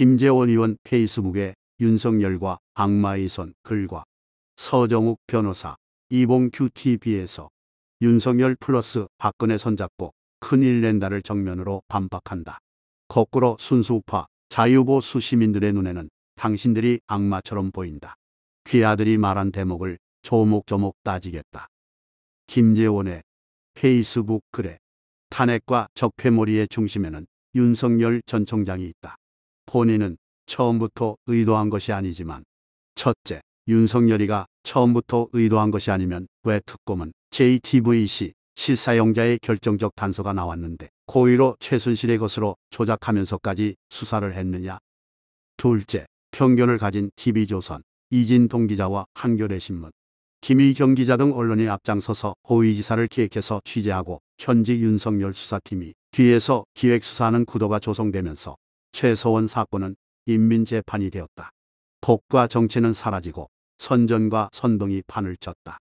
김재원 의원 페이스북에 윤석열과 악마의 손 글과 서정욱 변호사 이봉규 TV에서 윤석열 플러스 박근혜 손잡고 큰일 낸다를 정면으로 반박한다. 거꾸로 순수우파 자유보수 시민들의 눈에는 당신들이 악마처럼 보인다. 귀아들이 말한 대목을 조목조목 따지겠다. 김재원의 페이스북 글에 탄핵과 적폐몰이의 중심에는 윤석열 전 총장이 있다. 본인은 처음부터 의도한 것이 아니지만 첫째, 윤석열이가 처음부터 의도한 것이 아니면 왜 특검은 JTBC 실사용자의 결정적 단서가 나왔는데 고의로 최순실의 것으로 조작하면서까지 수사를 했느냐. 둘째, 편견을 가진 TV조선 이진동 기자와 한겨레신문 김의겸 기자 등 언론이 앞장서서 허위기사를 기획해서 취재하고 현직 윤석열 수사팀이 뒤에서 기획수사하는 구도가 조성되면서 최서원 사건은 인민재판이 되었다. 법과 정치는 사라지고 선전과 선동이 판을 쳤다.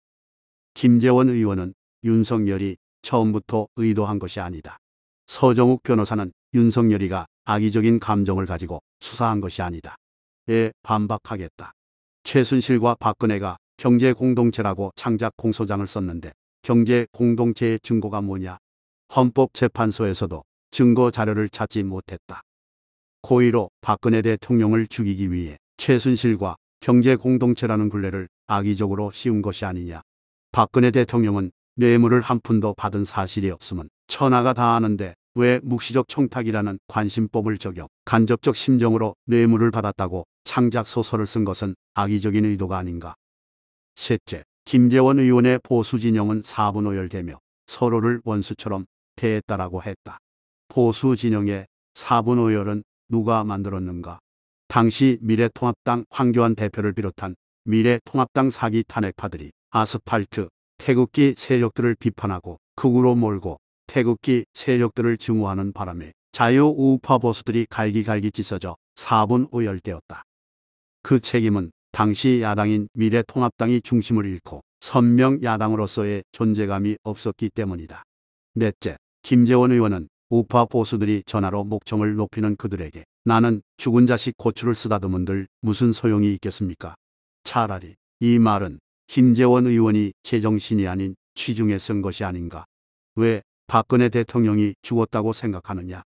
김재원 의원은 윤석열이 처음부터 의도한 것이 아니다. 서정욱 변호사는 윤석열이가 악의적인 감정을 가지고 수사한 것이 아니다. 에 반박하겠다. 최순실과 박근혜가 경제공동체라고 창작 공소장을 썼는데 경제공동체의 증거가 뭐냐? 헌법재판소에서도 증거 자료를 찾지 못했다. 고의로 박근혜 대통령을 죽이기 위해 최순실과 경제공동체라는 굴레를 악의적으로 씌운 것이 아니냐. 박근혜 대통령은 뇌물을 한 푼도 받은 사실이 없음은 천하가 다 아는데 왜 묵시적 청탁이라는 관심법을 적용, 간접적 심정으로 뇌물을 받았다고 창작 소설을 쓴 것은 악의적인 의도가 아닌가. 셋째, 김재원 의원의 보수 진영은 사분오열되며 서로를 원수처럼 대했다라고 했다. 보수 진영의 사분오열은 누가 만들었는가? 당시 미래통합당 황교안 대표를 비롯한 미래통합당 사기 탄핵파들이 아스팔트, 태극기 세력들을 비판하고 극우로 몰고 태극기 세력들을 증오하는 바람에 자유우파 보수들이 갈기갈기 찢어져 사분오열되었다. 그 책임은 당시 야당인 미래통합당이 중심을 잃고 선명 야당으로서의 존재감이 없었기 때문이다. 넷째, 김재원 의원은 우파 보수들이 전화로 목청을 높이는 그들에게 나는 죽은 자식 고추를 쓰다듬은들 무슨 소용이 있겠습니까? 차라리 이 말은 김재원 의원이 제정신이 아닌 취중에 쓴 것이 아닌가. 왜 박근혜 대통령이 죽었다고 생각하느냐.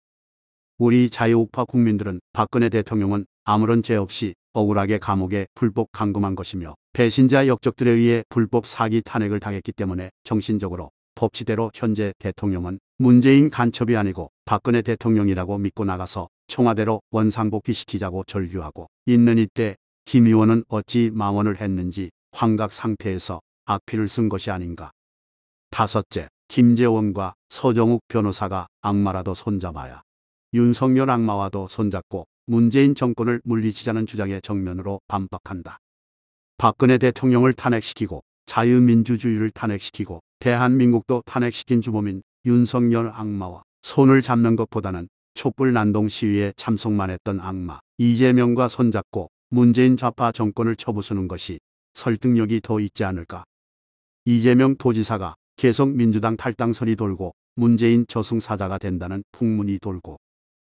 우리 자유우파 국민들은 박근혜 대통령은 아무런 죄 없이 억울하게 감옥에 불법 감금한 것이며 배신자 역적들에 의해 불법 사기 탄핵을 당했기 때문에 정신적으로 법치대로 현재 대통령은 문재인 간첩이 아니고 박근혜 대통령이라고 믿고 나가서 청와대로 원상복귀시키자고 절규하고 있는 이때 김 의원은 어찌 망언을 했는지 환각 상태에서 악필을 쓴 것이 아닌가. 다섯째, 김재원과 서정욱 변호사가 악마라도 손잡아야 윤석열 악마와도 손잡고 문재인 정권을 물리치자는 주장에 정면으로 반박한다. 박근혜 대통령을 탄핵시키고 자유민주주의를 탄핵시키고 대한민국도 탄핵시킨 주범인 윤석열 악마와 손을 잡는 것보다는 촛불 난동 시위에 참석만 했던 악마 이재명과 손잡고 문재인 좌파 정권을 쳐부수는 것이 설득력이 더 있지 않을까. 이재명 도지사가 계속 민주당 탈당설이 돌고 문재인 저승사자가 된다는 풍문이 돌고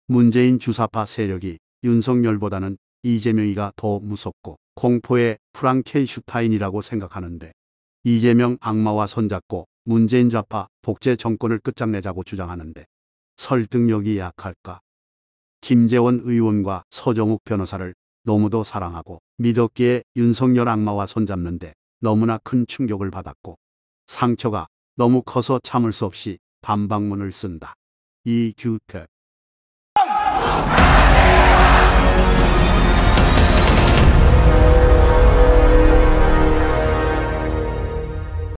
문재인 주사파 세력이 윤석열보다는 이재명이가 더 무섭고 공포의 프랑켄슈타인이라고 생각하는데 이재명 악마와 손잡고 문재인 좌파 독재 정권을 끝장내자고 주장하는데 설득력이 약할까? 김재원 의원과 서정욱 변호사를 너무도 사랑하고 믿었기에 윤석열 악마와 손잡는데 너무나 큰 충격을 받았고 상처가 너무 커서 참을 수 없이 반박문을 쓴다. 이규택